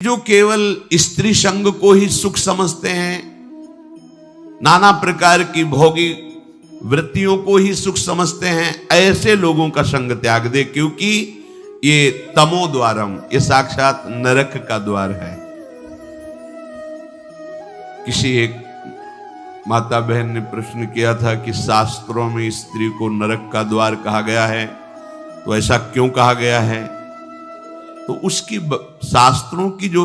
जो केवल स्त्री संग को ही सुख समझते हैं, नाना प्रकार की भोगी वृत्तियों को ही सुख समझते हैं, ऐसे लोगों का संग त्याग दे, क्योंकि ये तमो द्वारम, ये साक्षात नरक का द्वार है। किसी एक माता बहन ने प्रश्न किया था कि शास्त्रों में स्त्री को नरक का द्वार कहा गया है, तो ऐसा क्यों कहा गया है? तो उसकी शास्त्रों की जो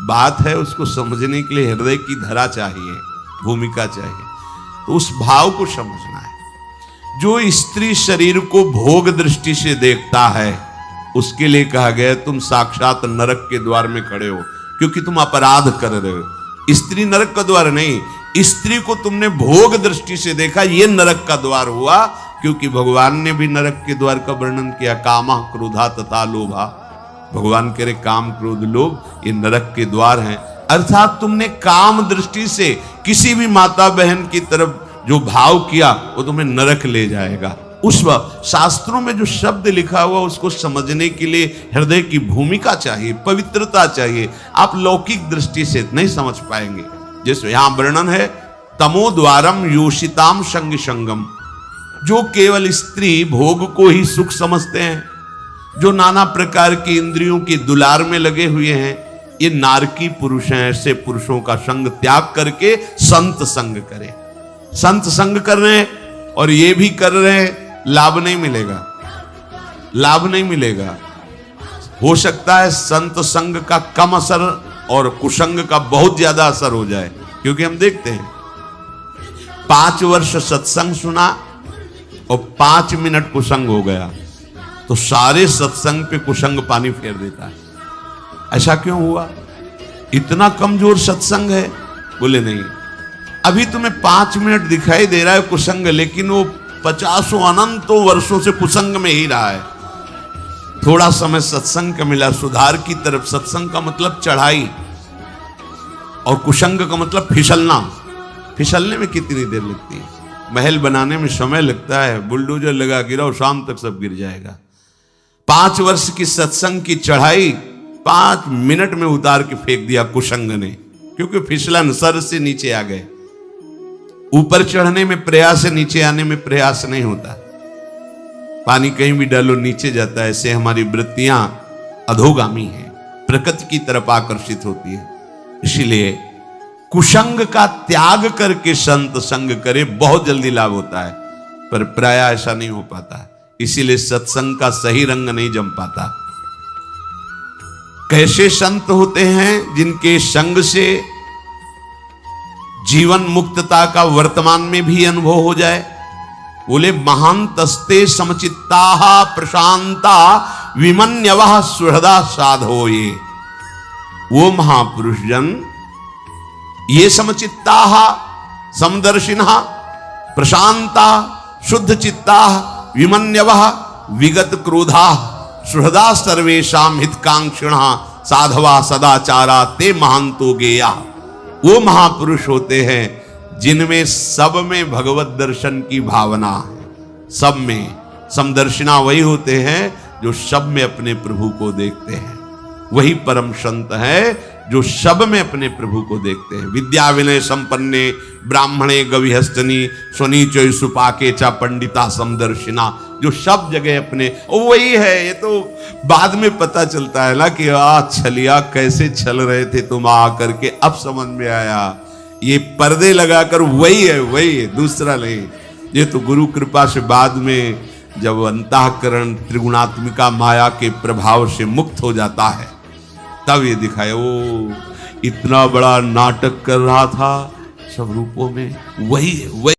बात है उसको समझने के लिए हृदय की धरा चाहिए, भूमिका चाहिए, तो उस भाव को समझना है। जो स्त्री शरीर को भोग दृष्टि से देखता है उसके लिए कहा गया तुम साक्षात नरक के द्वार में खड़े हो, क्योंकि तुम अपराध कर रहे हो। स्त्री नरक का द्वार नहीं, स्त्री को तुमने भोग दृष्टि से देखा, ये नरक का द्वार हुआ, क्योंकि भगवान ने भी नरक के द्वार का वर्णन किया, कामा क्रोधा तथा लोभा। भगवान कह रहे काम क्रोध लोभ ये नरक के द्वार हैं। अर्थात तुमने काम दृष्टि से किसी भी माता बहन की तरफ जो भाव किया वो तुम्हें नरक ले जाएगा। उस वक्त शास्त्रों में जो शब्द लिखा हुआ उसको समझने के लिए हृदय की भूमिका चाहिए, पवित्रता चाहिए। आप लौकिक दृष्टि से नहीं समझ पाएंगे। जैसे यहां वर्णन है तमो द्वारम योषिताम संग संगम, जो केवल स्त्री भोग को ही सुख समझते हैं, जो नाना प्रकार की इंद्रियों की दुलार में लगे हुए हैं, ये नारकी पुरुष हैं। ऐसे पुरुषों का संग त्याग करके संत संग करें। संत संग कर रहे हैं और ये भी कर रहे हैं, लाभ नहीं मिलेगा, लाभ नहीं मिलेगा। हो सकता है संत संग का कम असर और कुसंग का बहुत ज्यादा असर हो जाए, क्योंकि हम देखते हैं 5 वर्ष सत्संग सुना और 5 मिनट कुसंग हो गया तो सारे सत्संग पे कुसंग पानी फेर देता है। ऐसा क्यों हुआ? इतना कमजोर सत्संग है? बोले नहीं, अभी तुम्हें 5 मिनट दिखाई दे रहा है कुसंग, लेकिन वो 50 अनंतों वर्षों से कुसंग में ही रहा है। थोड़ा समय सत्संग का मिला, सुधार की तरफ। सत्संग का मतलब चढ़ाई और कुसंग का मतलब फिसलना। फिसलने में कितनी देर लगती है? महल बनाने में समय लगता है, बुलडोजर लगा गिराओ, शाम तक सब गिर जाएगा। 5 वर्ष की सत्संग की चढ़ाई 5 मिनट में उतार के फेंक दिया कुसंग ने, क्योंकि फिसलन, सर से नीचे आ गए। ऊपर चढ़ने में प्रयास है, नीचे आने में प्रयास नहीं होता। पानी कहीं भी डालो नीचे जाता है। ऐसे हमारी वृत्तियां अधोगामी हैं, प्रकृति की तरफ आकर्षित होती है। इसीलिए कुसंग का त्याग करके संत संग करे, बहुत जल्दी लाभ होता है, पर प्राय ऐसा नहीं हो पाता। इसीलिए सत्संग का सही रंग नहीं जम पाता। कैसे संत होते हैं? जिनके संग से जीवन मुक्तता का वर्तमान में भी अनुभव हो जाए। बोले महांतस्ते समचित्ता प्रशांता विमन्यवः सुहृदा साधो। ये वो महापुरुष जन, ये समचित्ता समदर्शिनः प्रशांता शुद्ध चित्ता विमन्यवः विगत क्रोधा सुहृदा सर्वेषां हितकांक्षिणः साधवा सदाचारा ते महांतो गेया। वो महापुरुष होते हैं जिनमें सब में भगवत दर्शन की भावना है। सब में समदर्शिना वही होते हैं जो सब में अपने प्रभु को देखते हैं। वही परम संत है जो सब में अपने प्रभु को देखते हैं। विद्या विनय संपन्ने ब्राह्मणे गविहस्तनी स्वनीचो सुपाके चा पंडिता समदर्शिना, जो सब जगह अपने, वही है। ये तो बाद में पता चलता है ना कि छलिया कैसे छल रहे थे तुम आकर के, अब समझ में आया। ये पर्दे लगाकर वही है, दूसरा नहीं। ये तो गुरु कृपा से बाद में जब अंतःकरण त्रिगुणात्मिका माया के प्रभाव से मुक्त हो जाता है तब ये दिखाया वो इतना बड़ा नाटक कर रहा था सब रूपों में, वही है।